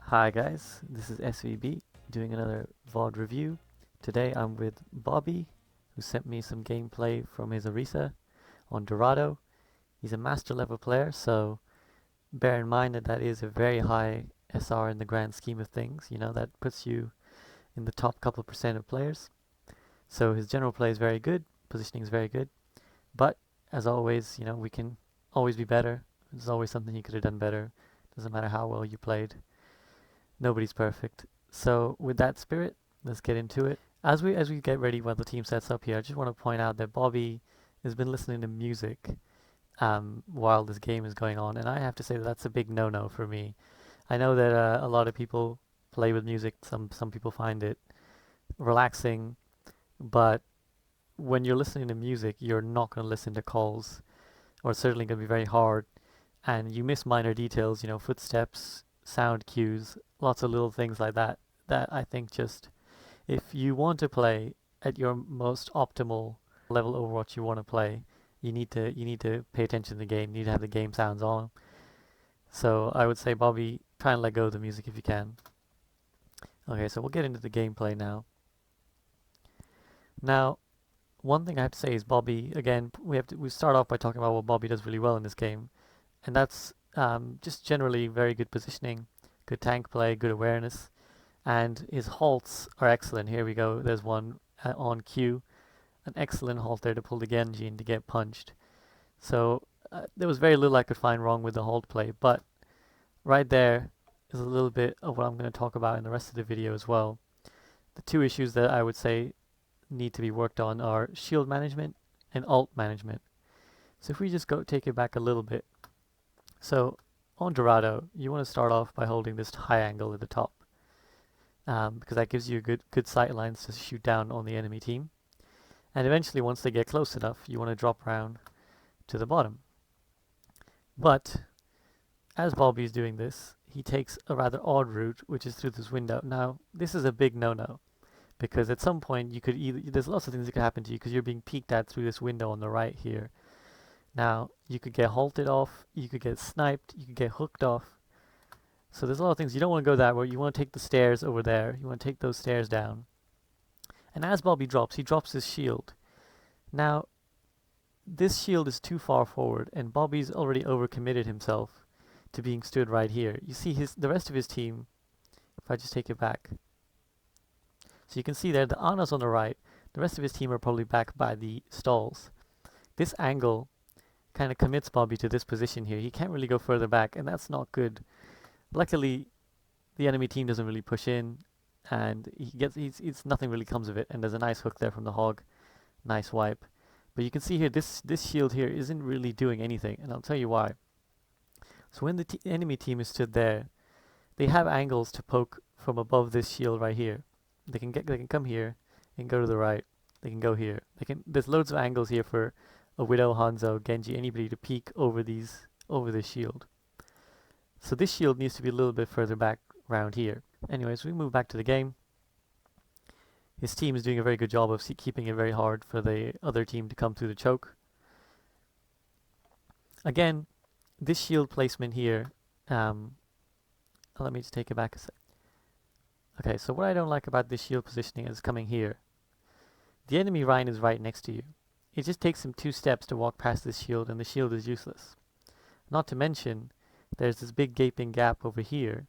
Hi guys, this is SVB doing another VOD review. Today I'm with Bobbeh, who sent me some gameplay from his Orisa on Dorado. He's a master level player, so bear in mind that is a very high SR in the grand scheme of things. You know, that puts you in the top couple percent of players. So his general play is very good, positioning is very good, but as always, you know, we can always be better. There's always something you could have done better. Doesn't matter how well you played. Nobody's perfect. So with that spirit, let's get into it. As we get ready while the team sets up here, I just want to point out that Bobbeh has been listening to music while this game is going on, and I have to say that that's a big no-no for me. I know that a lot of people play with music. Some people find it relaxing, but when you're listening to music, you're not going to listen to calls, or it's certainly going to be very hard, and you miss minor details. You know, footsteps, sound cues, lots of little things like that. That I think just if you want to play at your most optimal level Overwatch you want to play, you need to pay attention to the game. You need to have the game sounds on. So I would say, Bobbeh, try and let go of the music if you can. Okay, so we'll get into the gameplay now. Now, one thing I have to say is Bobbeh. Again, we start off by talking about what Bobbeh does really well in this game, and that's just generally very good positioning, good tank play, good awareness, and his halts are excellent. Here we go. There's one on cue, an excellent halt there to pull the Genji and to get punched. So there was very little I could find wrong with the halt play, but right there is a little bit of what I'm going to talk about in the rest of the video as well. The two issues that I would say need to be worked on are shield management and ult management. So if we just go take it back a little bit. So on Dorado, you want to start off by holding this high angle at the top, because that gives you good sight lines to shoot down on the enemy team. And eventually, once they get close enough, you want to drop around to the bottom. But as Bobbeh is doing this, he takes a rather odd route, which is through this window. Now, this is a big no-no, because at some point you could there's lots of things that could happen to you because you're being peeked at through this window on the right here. Now, you could get halted off, you could get sniped, you could get hooked off. So there's a lot of things. You don't want to go that way. You want to take the stairs over there. You want to take those stairs down. And as Bobbeh drops, he drops his shield. Now, this shield is too far forward, and Bobbeh's already overcommitted himself to being stood right here. You see the rest of his team, if I just take it back. So you can see there, the Ana's on the right. The rest of his team are probably back by the stalls. This angle kind of commits Bobbeh to this position here. He can't really go further back, and that's not good. Luckily, the enemy team doesn't really push in, and nothing really comes of it. And there's a nice hook there from the Hog, nice wipe. But you can see here, this shield here isn't really doing anything, and I'll tell you why. So when the enemy team is stood there, they have angles to poke from above this shield right here. They can come here and go to the right. They can go here. There's loads of angles here for a Widow, Hanzo, Genji, anybody to peek over this shield. So this shield needs to be a little bit further back around here. Anyways, we move back to the game. His team is doing a very good job of keeping it very hard for the other team to come through the choke. Again, this shield placement here, let me just take it back a sec. Okay, so what I don't like about this shield positioning is coming here. The enemy Rhine is right next to you. It just takes him 2 steps to walk past this shield, and the shield is useless. Not to mention, there's this big gaping gap over here,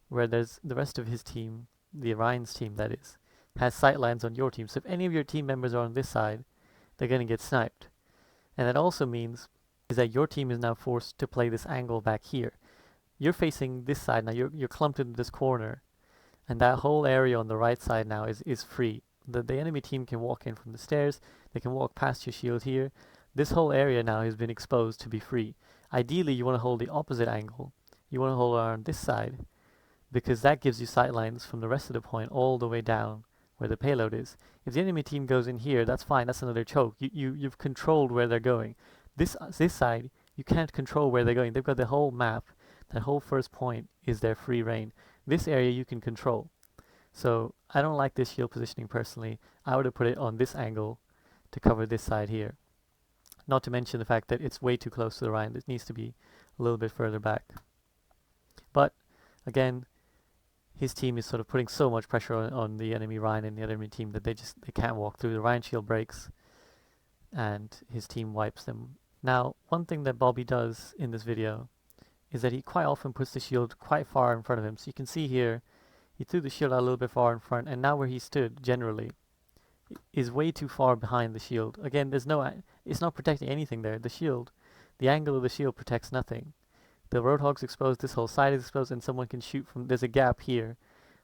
where there's the rest of his team, the Rhine's team that is, has sight lines on your team. So if any of your team members are on this side, they're going to get sniped. And that also means is that your team is now forced to play this angle back here. You're facing this side now, you're clumped into this corner, and that whole area on the right side now is free. The enemy team can walk in from the stairs, they can walk past your shield here. This whole area now has been exposed to be free. Ideally, you want to hold the opposite angle. You want to hold on this side, because that gives you sight lines from the rest of the point all the way down where the payload is. If the enemy team goes in here, that's fine, that's another choke. You've controlled where they're going. This side, you can't control where they're going. They've got the whole map. That whole first point is their free reign. This area you can control. So I don't like this shield positioning personally. I would have put it on this angle to cover this side here. Not to mention the fact that it's way too close to the Rhine. It needs to be a little bit further back. But again, his team is sort of putting so much pressure on the enemy Ryan and the enemy team that they can't walk through. The Ryan shield breaks, and his team wipes them. Now, one thing that Bobbeh does in this video is that he quite often puts the shield quite far in front of him. So you can see here, he threw the shield out a little bit far in front, and now where he stood, generally, is way too far behind the shield. Again, it's not protecting anything there. The shield, the angle of the shield protects nothing. The Roadhog's exposed, this whole side is exposed, and someone can shoot from, there's a gap here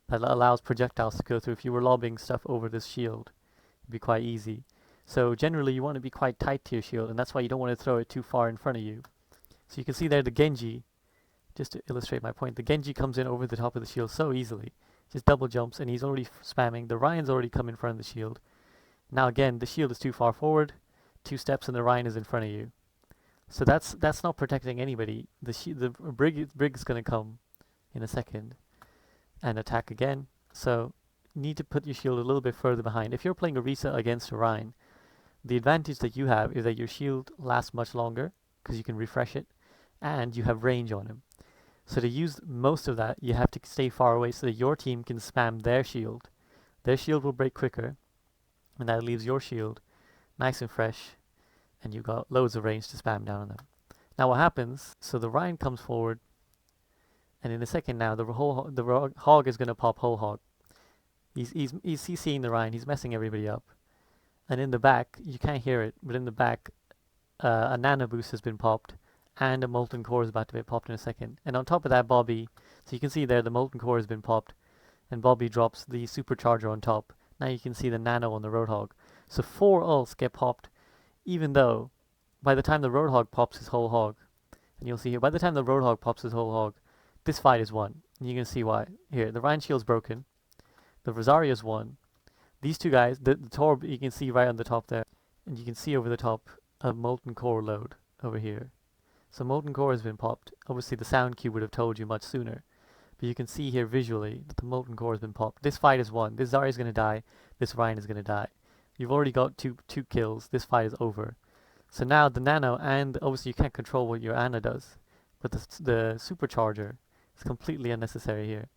that allows projectiles to go through. If you were lobbing stuff over this shield, it'd be quite easy. So generally you want to be quite tight to your shield, and that's why you don't want to throw it too far in front of you. So you can see there the Genji, just to illustrate my point, the Genji comes in over the top of the shield so easily. Just double jumps, and he's already spamming. The Ryan's already come in front of the shield. Now again, the shield is too far forward, 2 steps, and the Ryan is in front of you. So that's not protecting anybody. The Brig's going to come in a second and attack again. So you need to put your shield a little bit further behind. If you're playing Orisa against a Ryan, the advantage that you have is that your shield lasts much longer because you can refresh it, and you have range on him. So to use most of that, you have to stay far away so that your team can spam their shield. Their shield will break quicker, and that leaves your shield nice and fresh, and you've got loads of range to spam down on them. Now what happens, so the Ryan comes forward, and in a second now, the Hog is going to pop whole Hog. He's CCing the Ryan, he's messing everybody up. And in the back, you can't hear it, but in the back, a Nano Boost has been popped, and a Molten Core is about to be popped in a second. And on top of that, Bobbeh, so you can see there the Molten Core has been popped, and Bobbeh drops the Supercharger on top. Now you can see the Nano on the Roadhog. So 4 ults get popped, even though by the time the Roadhog pops his whole hog, and you'll see here, by the time the Roadhog pops his whole hog, this fight is won. And you can see why. Here, the Ryan shield's broken, the Rosaria's won. These two guys, the Torb, you can see right on the top there, and you can see over the top a Molten Core load over here. So Molten Core has been popped. Obviously the sound cue would have told you much sooner, but you can see here visually that the Molten Core has been popped. This fight is won. This Zarya is going to die. This Ryan is going to die. You've already got two kills. This fight is over. So now the Nano, and obviously you can't control what your Ana does, but the Supercharger is completely unnecessary here.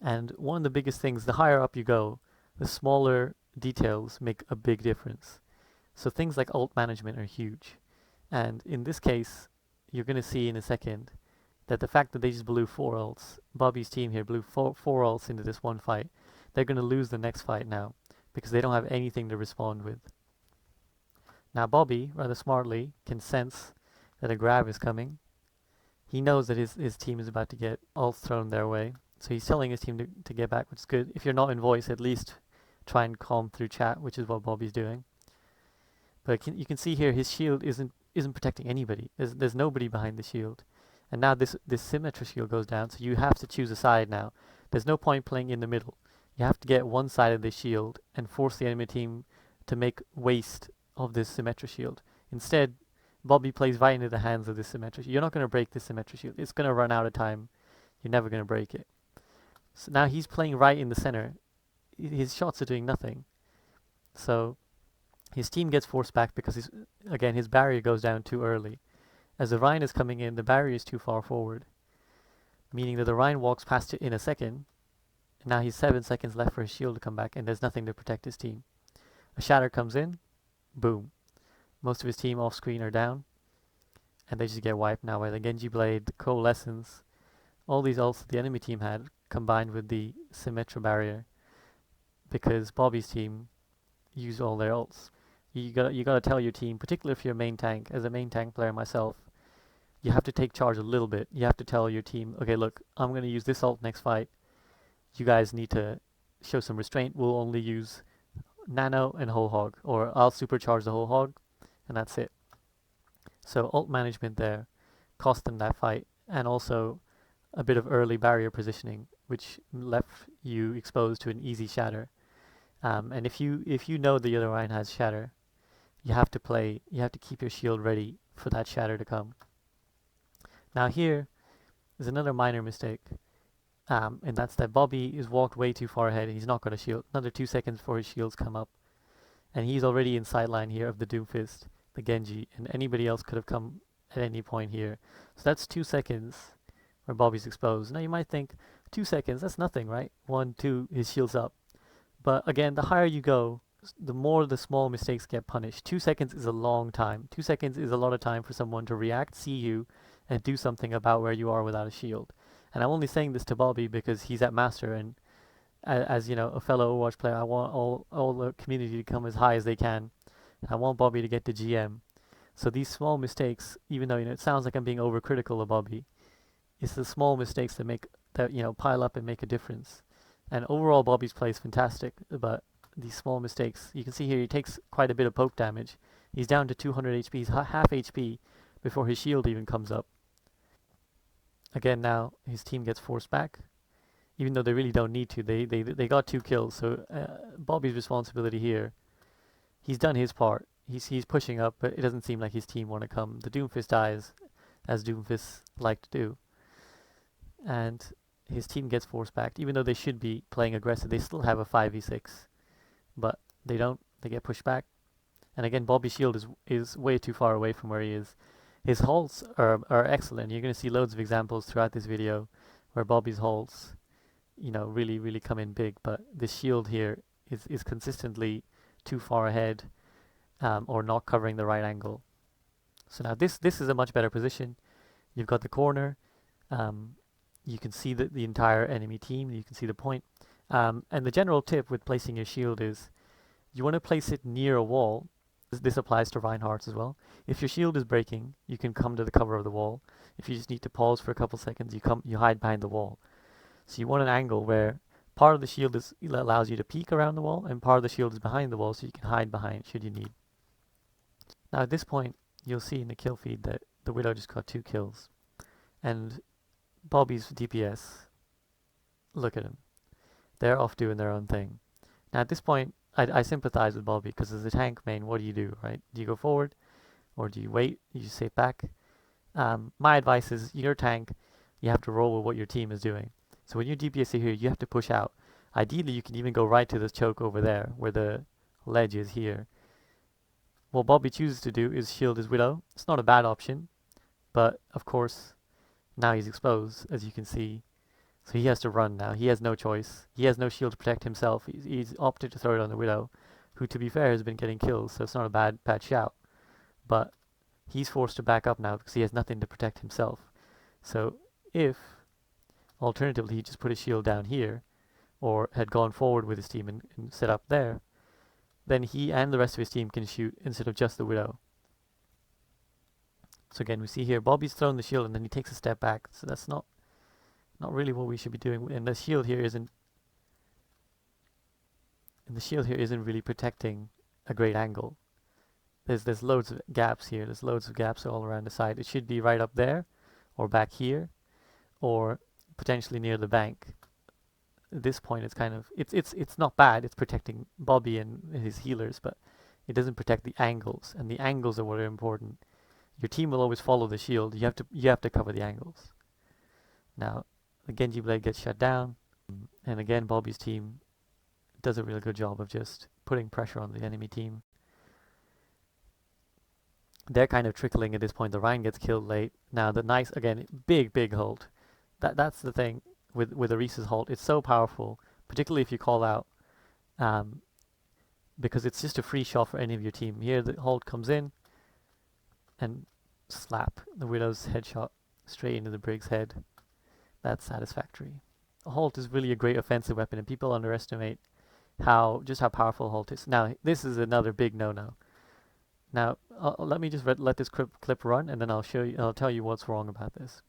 And one of the biggest things, the higher up you go, the smaller details make a big difference. So things like ult management are huge. And in this case, you're going to see in a second that the fact that they just blew 4 ults, Bobbeh's team here blew four ults into this one fight, they're going to lose the next fight now because they don't have anything to respond with. Now Bobbeh, rather smartly, can sense that a grab is coming. He knows that his team is about to get ults thrown their way. So he's telling his team to get back, which is good. If you're not in voice, at least try and calm through chat, which is what Bobbeh's doing. But you can see here his shield isn't protecting anybody. There's nobody behind the shield. And now this Symmetra shield goes down, so you have to choose a side now. There's no point playing in the middle. You have to get one side of the shield and force the enemy team to make waste of this Symmetra shield. Instead, Bobbeh plays right into the hands of this Symmetra shield. You're not going to break this Symmetra shield. It's going to run out of time. You're never going to break it. So now he's playing right in the center. His shots are doing nothing. So his team gets forced back because his barrier goes down too early. As the Ryan is coming in, the barrier is too far forward, meaning that the Ryan walks past it in a second, and now he's 7 seconds left for his shield to come back, and there's nothing to protect his team. A Shatter comes in, boom. Most of his team off screen are down, and they just get wiped now by the Genji Blade, the Coalescence, all these ults that the enemy team had combined with the Symmetra barrier, because Bobbeh's team used all their ults. You gotta tell your team, particularly if you're a main tank. As a main tank player myself, you have to take charge a little bit. You have to tell your team, okay, look, I'm gonna use this ult next fight. You guys need to show some restraint. We'll only use Nano and whole hog, or I'll supercharge the whole hog, and that's it. So ult management there cost them that fight, and also a bit of early barrier positioning, which left you exposed to an easy shatter. And if you know the other Ryan has shatter, you have to keep your shield ready for that shatter to come. Now here is another minor mistake, and that's that Bobbeh is walked way too far ahead and he's not got a shield. Another 2 seconds before his shields come up, and he's already in sideline here of the Doomfist, the Genji, and anybody else could have come at any point here. So that's 2 seconds where Bobbeh's exposed. Now you might think 2 seconds, that's nothing, right? 1, 2, his shield's up. But again, the higher you go, the more the small mistakes get punished. 2 seconds is a long time. 2 seconds is a lot of time for someone to react, see you, and do something about where you are without a shield. And I'm only saying this to Bobbeh because he's at Master, and as you know, a fellow Overwatch player, I want all the community to come as high as they can. I want Bobbeh to get to GM. So these small mistakes, even though it sounds like I'm being overcritical of Bobbeh, it's the small mistakes that pile up and make a difference. And overall, Bobbeh's play is fantastic, but these small mistakes, you can see here he takes quite a bit of poke damage. He's down to 200 HP, he's half HP before his shield even comes up. Again, now his team gets forced back, even though they really don't need to. They got 2 kills, so Bobbeh's responsibility here. He's done his part. He's pushing up, but it doesn't seem like his team want to come. The Doomfist dies, as Doomfists like to do, and his team gets forced back. Even though they should be playing aggressive, they still have a 5v6, but they don't. They get pushed back, and again, Bobbeh's shield is way too far away from where he is. His halts are excellent. You're going to see loads of examples throughout this video where Bobbeh's halts, really come in big, but the shield here is consistently too far ahead, or not covering the right angle. So now this is a much better position. You've got the corner. You can see the entire enemy team. You can see the point. And the general tip with placing your shield is you want to place it near a wall. This applies to Reinhardt's as well. If your shield is breaking, you can come to the cover of the wall. If you just need to pause for a couple seconds, you hide behind the wall. So you want an angle where part of the shield allows you to peek around the wall, and part of the shield is behind the wall, so you can hide behind should you need. Now at this point, you'll see in the kill feed that the Widow just got 2 kills. And Bobbeh's DPS, look at him. They're off doing their own thing. Now at this point, I sympathize with Bobbeh, because as a tank main, what do, right? Do you go forward, or do you wait? You just sit back? My advice is, you're a tank, you have to roll with what your team is doing. So when you're DPS here, you have to push out. Ideally, you can even go right to this choke over there, where the ledge is here. What Bobbeh chooses to do is shield his Widow. It's not a bad option, but of course, now he's exposed, as you can see. So he has to run now. He has no choice. He has no shield to protect himself. He's opted to throw it on the Widow, who, to be fair, has been getting kills, so it's not a bad shout. But he's forced to back up now because he has nothing to protect himself. So if, alternatively, he just put his shield down here, or had gone forward with his team and set up there, then he and the rest of his team can shoot instead of just the Widow. So again, we see here, Bobbeh's thrown the shield and then he takes a step back. So that's not really what we should be doing. And the shield here isn't really protecting a great angle. There's loads of gaps here. There's loads of gaps all around the side. It should be right up there, or back here, or potentially near the bank. At this point, it's kind of it's not bad. It's protecting Bobbeh and his healers, but it doesn't protect the angles, and the angles are what are important. Your team will always follow the shield. You have to cover the angles. Now, the Genji Blade gets shut down, and again, Bobbeh's team does a really good job of just putting pressure on the enemy team. They're kind of trickling at this point. The Rhine gets killed late. Now the nice, again, big ult. That's the thing with Orisa's ult. It's so powerful, particularly if you call out, because it's just a free shot for any of your team. Here the ult comes in and slap the Widow's headshot straight into the Brig's head. That's satisfactory. A ult is really a great offensive weapon, and people underestimate just how powerful a ult is. Now this is another big no-no. Now, let me just let this clip run, and then I'll tell you what's wrong about this.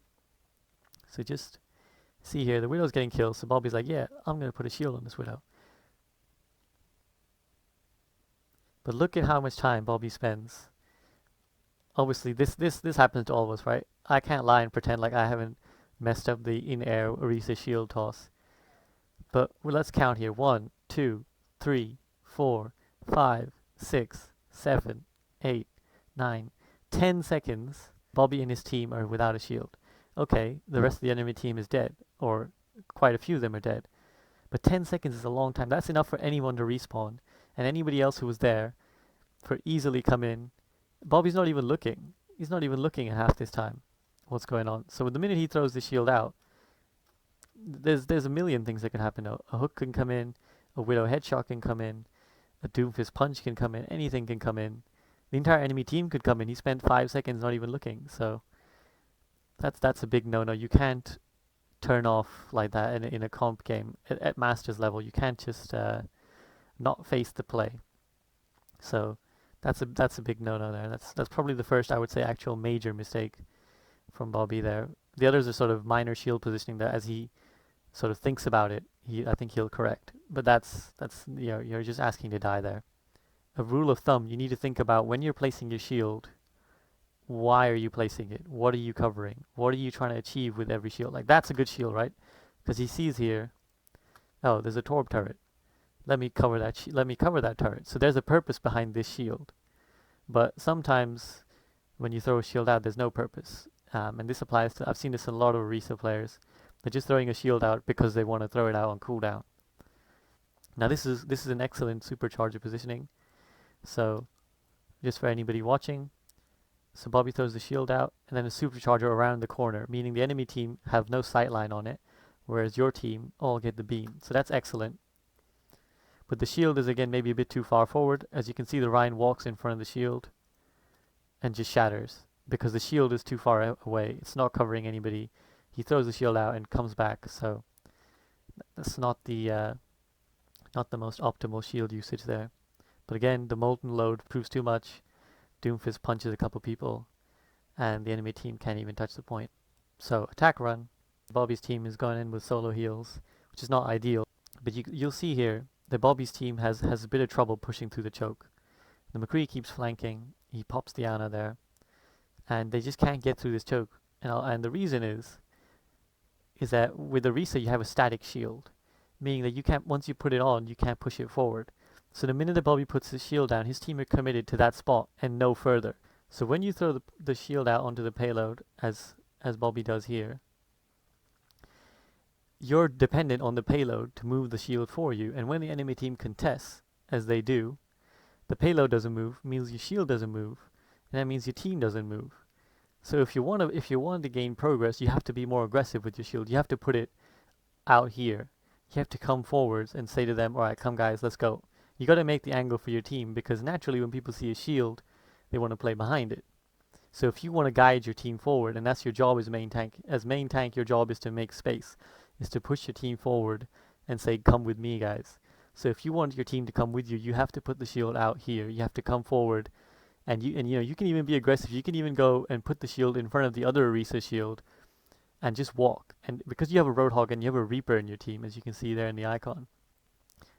So just see here, the Widow's getting killed, so Bobbeh's like, yeah, I'm going to put a shield on this Widow. But look at how much time Bobbeh spends. Obviously, this happens to all of us, right? I can't lie and pretend like I haven't messed up the in-air Orisa shield toss. But let's count here. 1, 2, 3, 4, 5, 6, 7, 8, 9, 10 seconds. Bobbeh and his team are without a shield. Okay, the rest of the enemy team is dead, or quite a few of them are dead. But 10 seconds is a long time. That's enough for anyone to respawn, and anybody else who was there for easily come in. Bobbeh's not even looking. He's not even looking at half this time what's going on. So the minute he throws the shield out, there's a million things that can happen. A hook can come in, a Widow headshot can come in, a Doomfist punch can come in, anything can come in. The entire enemy team could come in. He spent 5 seconds not even looking. So that's a big no-no. You can't turn off like that in a comp game at Masters level. You can't just not face the play. So that's a big no-no there. That's probably the first, I would say, actual major mistake from Bobbeh there. The others are sort of minor shield positioning that as he sort of thinks about it, I think he'll correct. But that's you're just asking to die there. A rule of thumb, you need to think about when you're placing your shield, why are you placing it? What are you covering? What are you trying to achieve with every shield? Like, that's a good shield, right? Because he sees here, oh, there's a Torb turret. Let me cover that. Let me cover that turret. So there's a purpose behind this shield. But sometimes when you throw a shield out, there's no purpose. And this applies to, I've seen this in a lot of Orisa players. They're just throwing a shield out because they want to throw it out on cooldown. Now this is an excellent supercharger positioning. So just for anybody watching, so Bobbeh throws the shield out and then a supercharger around the corner, meaning the enemy team have no sight line on it, whereas your team all get the beam. So that's excellent. But the shield is again maybe a bit too far forward. As you can see, the Rhine walks in front of the shield and just shatters because the shield is too far away. It's not covering anybody. He throws the shield out and comes back. So that's not the most optimal shield usage there. But again, the molten load proves too much. Doomfist punches a couple people, and the enemy team can't even touch the point. So attack run. Bobbeh's team is going in with solo heals, which is not ideal. But you'll see here that Bobbeh's team has a bit of trouble pushing through the choke. The McCree keeps flanking. He pops the Ana there, and they just can't get through this choke. And the reason is that with Orisa you have a static shield, meaning that you can't, once you put it on, you can't push it forward. So the minute that Bobbeh puts his shield down, his team are committed to that spot and no further. So when you throw the shield out onto the payload, as Bobbeh does here, you're dependent on the payload to move the shield for you. And when the enemy team contests, as they do, the payload doesn't move, means your shield doesn't move, and that means your team doesn't move. So if you want to gain progress, you have to be more aggressive with your shield. You have to put it out here. You have to come forwards and say to them, all right, come guys, let's go. You got to make the angle for your team, because naturally when people see a shield, they want to play behind it. So if you want to guide your team forward, and that's your job as main tank, your job is to make space, is to push your team forward and say, come with me guys. So if you want your team to come with you, you have to put the shield out here. You have to come forward, and you can even be aggressive. You can even go and put the shield in front of the other Orisa shield and just walk. And because you have a Roadhog and you have a Reaper in your team, as you can see there in the icon,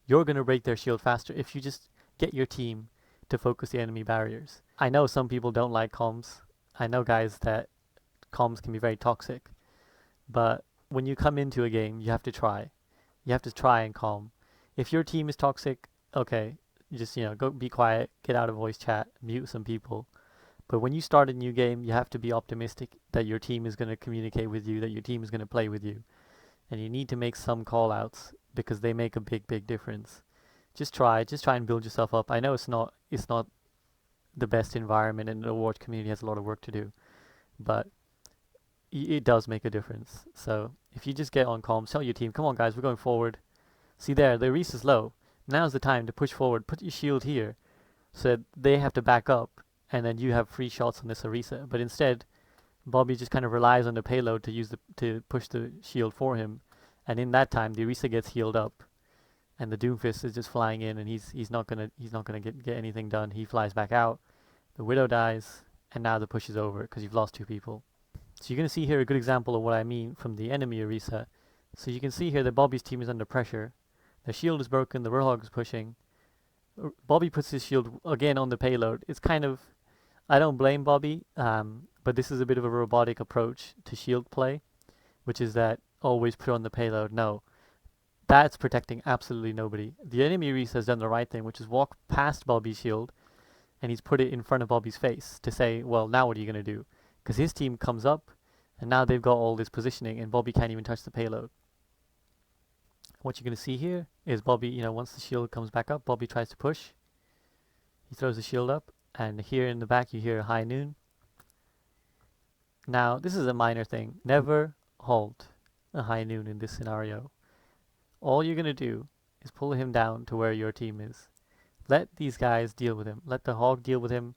you're going to break their shield faster if you just get your team to focus the enemy barriers. I know some people don't like comms. I know guys that comms can be very toxic. But when you come into a game, you have to try. You have to try and calm. If your team is toxic, okay, just go be quiet, get out of voice chat, mute some people. But when you start a new game, you have to be optimistic that your team is going to communicate with you, that your team is going to play with you. And you need to make some call outs, because they make a big difference. Just try and build yourself up. I know it's not the best environment, and the Overwatch community has a lot of work to do, but it does make a difference. So if you just get on comms, tell your team, come on guys, we're going forward. See there, the Orisa's low. Now's the time to push forward. Put your shield here, so that they have to back up, and then you have free shots on this Orisa. But instead, Bobbeh just kind of relies on the payload to push the shield for him, and in that time the Orisa gets healed up, and the Doomfist is just flying in, and he's not gonna get anything done. He flies back out, the Widow dies, and now the push is over because you've lost 2 people. So you're gonna see here a good example of what I mean from the enemy Orisa. So you can see here that Bobbeh's team is under pressure. The shield is broken, the Roadhog is pushing. Bobbeh puts his shield again on the payload. It's kind of, I don't blame Bobbeh, but this is a bit of a robotic approach to shield play, which is that always put on the payload. No, that's protecting absolutely nobody. The enemy Orisa has done the right thing, which is walk past Bobbeh's shield, and he's put it in front of Bobbeh's face to say, well, now what are you going to do? Because his team comes up, and now they've got all this positioning, and Bobbeh can't even touch the payload. What you're going to see here is Bobbeh, once the shield comes back up, Bobbeh tries to push. He throws the shield up, and here in the back you hear high noon. Now, this is a minor thing. Never halt. a high noon in this scenario. All you're going to do is pull him down to where your team is. Let these guys deal with him. Let the Hog deal with him.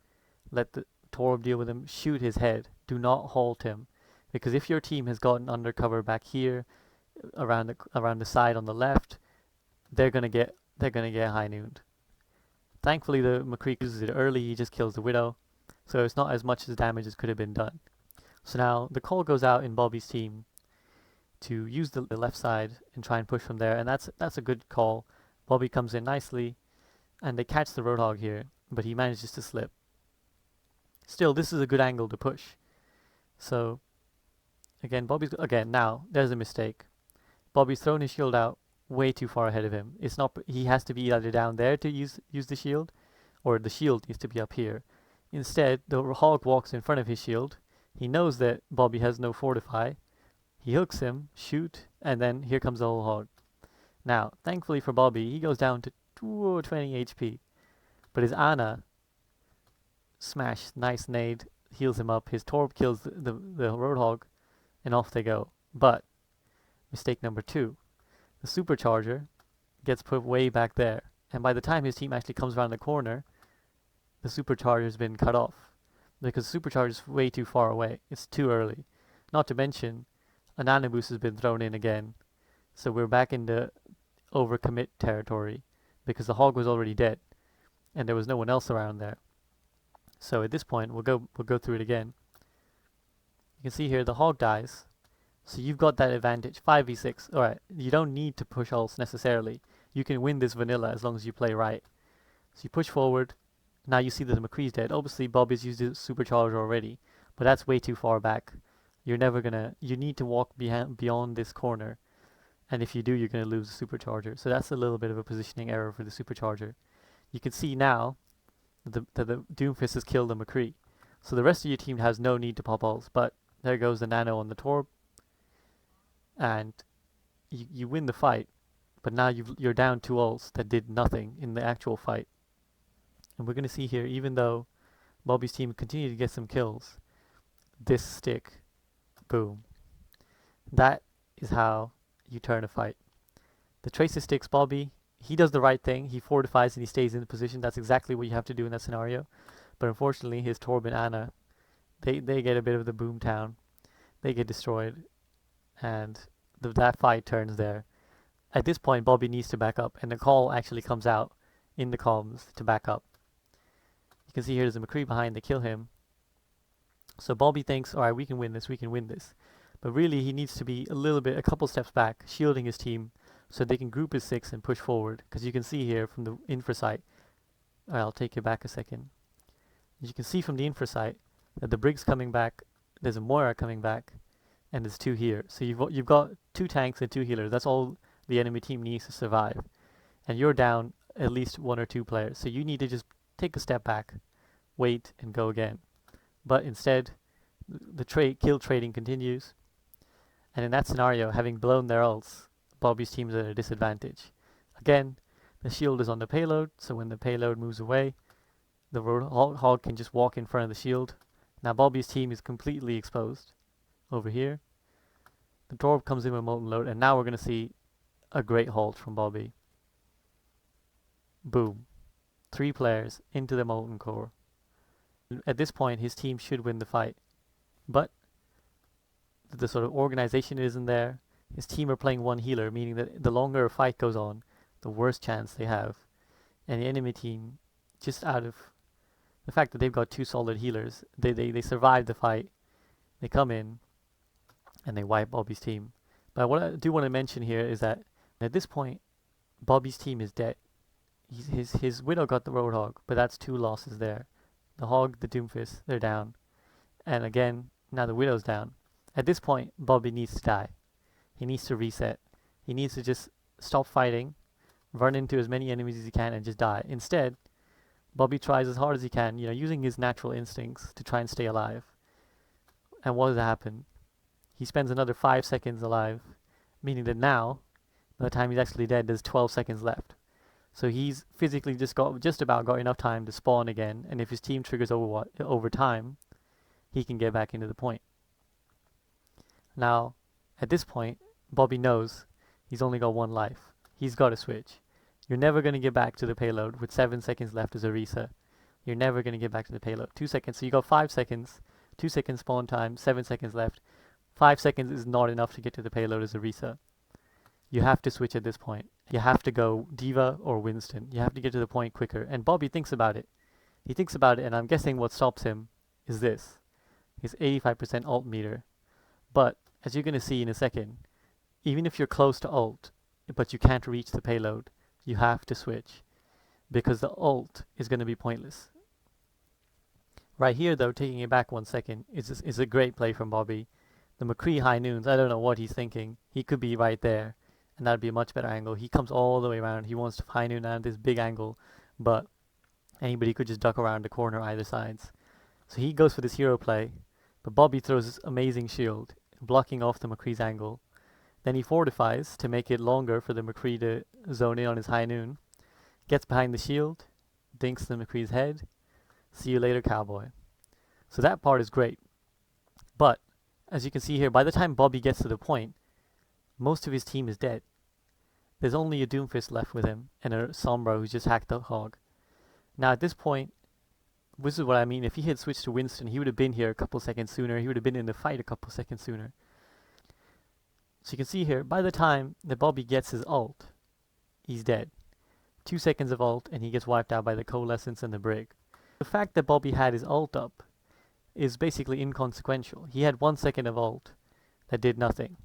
Let the Torb deal with him. Shoot his head. Do not halt him. Because if your team has gotten undercover back here, around the side on the left, they're gonna get high nooned. Thankfully, the McCree uses it early. He just kills the Widow, so it's not as much as damage as could have been done. So now the call goes out in Bobbeh's team to use the left side and try and push from there, and that's a good call. Bobbeh comes in nicely, and they catch the Roadhog here, but he manages to slip. Still, this is a good angle to push. So again, now there's a mistake. Bobbeh's thrown his shield out way too far ahead of him. It's not. He has to be either down there to use the shield, or the shield needs to be up here. Instead, the Hog walks in front of his shield. He knows that Bobbeh has no fortify. He hooks him, shoot, and then here comes the whole Hog. Now, thankfully for Bobbeh, he goes down to 20 HP. But his Ana smash, nice nade, heals him up. His Torb kills the Roadhog, and off they go. But mistake number 2. The Supercharger gets put way back there, and by the time his team actually comes around the corner, the Supercharger's been cut off, because the Supercharger's way too far away. It's too early. Not to mention, a Nano Boost has been thrown in again, so we're back into overcommit territory, because the Hog was already dead, and there was no one else around there. So at this point, we'll go through it again. You can see here the Hog dies. So you've got that advantage, 5v6. Alright, you don't need to push ults necessarily. You can win this vanilla as long as you play right. So you push forward. Now you see that the McCree's dead. Obviously, Bobbeh's used his Supercharger already, but that's way too far back. You need to walk beyond this corner. And if you do, you're going to lose the Supercharger. So that's a little bit of a positioning error for the Supercharger. You can see now that the Doomfist has killed the McCree. So the rest of your team has no need to pop ults, but there goes the Nano on the Torb. And you win the fight, but now you're down 2 ults that did nothing in the actual fight. And we're going to see here, even though Bobbeh's team continued to get some kills, this stick, boom. That is how you turn a fight. The Tracer sticks Bobbeh. He does the right thing. He fortifies and he stays in the position. That's exactly what you have to do in that scenario. But unfortunately, his Torb and Ana, they get a bit of the boom town. They get destroyed. And that fight turns there. At this point, Bobbeh needs to back up, and the call actually comes out in the comms to back up. You can see here there's a McCree behind, they kill him. So Bobbeh thinks, alright, we can win this. But really, he needs to be a couple steps back, shielding his team, so they can group his 6 and push forward. Because you can see here from the infra sight, I'll take you back a second. As you can see from the infra sight that the Brig's coming back, there's a Moira coming back, and there's 2 here. So you've got 2 tanks and 2 healers. That's all the enemy team needs to survive. And you're down at least 1 or 2 players. So you need to just take a step back, wait, and go again. But instead, the kill trading continues. And in that scenario, having blown their ults, Bobbeh's team is at a disadvantage. Again, the shield is on the payload, so when the payload moves away, the Hog can just walk in front of the shield. Now Bobbeh's team is completely exposed. Over here, the Torb comes in with Molten Load, and now we're going to see a great halt from Bobbeh. Boom. 3 players into the Molten Core. At this point, his team should win the fight. But the sort of organization isn't there. His team are playing 1 healer, meaning that the longer a fight goes on, the worse chance they have. And the enemy team, just out of the fact that they've got 2 solid healers, they survive the fight. They come in, and they wipe Bobbeh's team. But what I do want to mention here is that at this point, Bobbeh's team is dead. His Widow got the Roadhog, but that's 2 losses there. The Hog, the Doomfist, they're down. And again, now the Widow's down. At this point, Bobbeh needs to die. He needs to reset. He needs to just stop fighting, run into as many enemies as he can, and just die. Instead, Bobbeh tries as hard as he can, using his natural instincts to try and stay alive. And what does happen? He spends another 5 seconds alive, meaning that now, by the time he's actually dead, there's 12 seconds left. So he's physically just about got enough time to spawn again, and if his team triggers over time, he can get back into the point. Now, at this point, Bobbeh knows he's only got one life. He's got to switch. You're never going to get back to the payload with 7 seconds left as Orisa. You're never going to get back to the payload. 2 seconds. So you got 5 seconds. 2 seconds spawn time. 7 seconds left. 5 seconds is not enough to get to the payload as Orisa. You have to switch at this point. You have to go D.Va or Winston. You have to get to the point quicker. And Bobbeh thinks about it. He thinks about it, and I'm guessing what stops him is this. His 85% ult meter. But, as you're going to see in a second, even if you're close to ult, but you can't reach the payload, you have to switch. Because the ult is going to be pointless. Right here, though, taking it back 1 second, is a great play from Bobbeh. The McCree high noons, I don't know what he's thinking. He could be right there, and that'd be a much better angle. He comes all the way around. He wants to high noon at this big angle, but anybody could just duck around the corner either sides. So he goes for this hero play, but Bobbeh throws this amazing shield, blocking off the McCree's angle. Then he fortifies to make it longer for the McCree to zone in on his high noon. Gets behind the shield, dinks the McCree's head. See you later, cowboy. So that part is great. But, as you can see here, by the time Bobbeh gets to the point, most of his team is dead. There's only a Doomfist left with him, and a Sombra who's just hacked the hog. Now at this point, this is what I mean, if he had switched to Winston, he would have been here a couple seconds sooner, he would have been in the fight a couple seconds sooner. So you can see here, by the time that Bobbeh gets his ult, he's dead. 2 seconds of ult, and he gets wiped out by the Coalescence and the Brig. The fact that Bobbeh had his ult up is basically inconsequential. He had 1 second of ult that did nothing.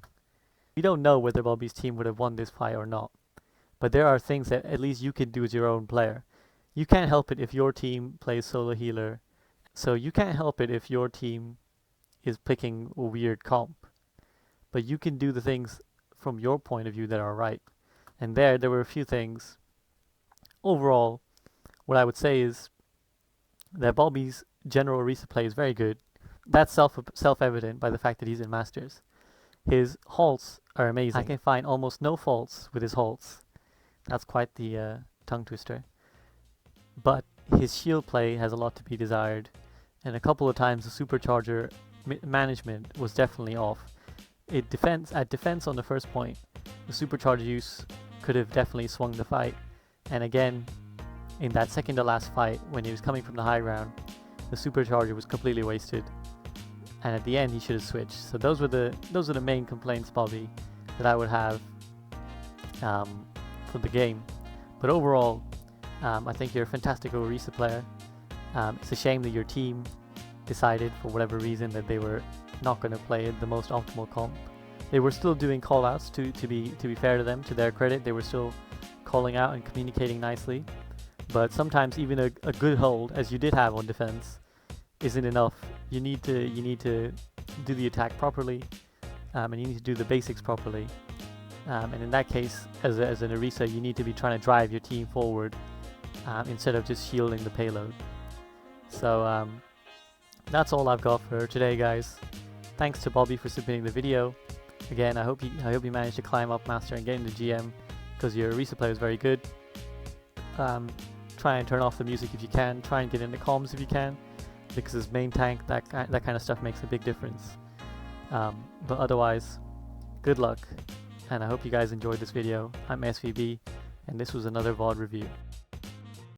We don't know whether Bobbeh's team would have won this fight or not, but there are things that at least you can do as your own player. You can't help it if your team plays solo healer, so you can't help it if your team is picking a weird comp, but you can do the things from your point of view that are right. And there were a few things. Overall, what I would say is that Bobbeh's general Orisa play is very good. That's self-evident by the fact that he's in Masters. His halts are amazing. I can find almost no faults with his halts. That's quite the tongue twister. But his shield play has a lot to be desired, and a couple of times the Supercharger management was definitely off. At defense on the first point, the Supercharger use could have definitely swung the fight. And again, in that second to last fight, when he was coming from the high ground, the Supercharger was completely wasted. And at the end, he should have switched. So those are the main complaints, Bobbeh, that I would have for the game. But overall, I think you're a fantastic Orisa player. It's a shame that your team decided, for whatever reason, that they were not going to play the most optimal comp. They were still doing callouts. To be fair to them, to their credit, they were still calling out and communicating nicely. But sometimes even a good hold, as you did have on defense, isn't enough. You need to do the attack properly, and you need to do the basics properly. And in that case, as an Orisa, you need to be trying to drive your team forward instead of just shielding the payload. So that's all I've got for today, guys. Thanks to Bobbeh for submitting the video. Again, I hope you managed to climb up Master and get into GM, because your Orisa play is very good. Try and turn off the music if you can. Try and get into comms if you can, because as main tank, that kind of stuff makes a big difference. But otherwise, good luck, and I hope you guys enjoyed this video. I'm SVB, and this was another VOD review.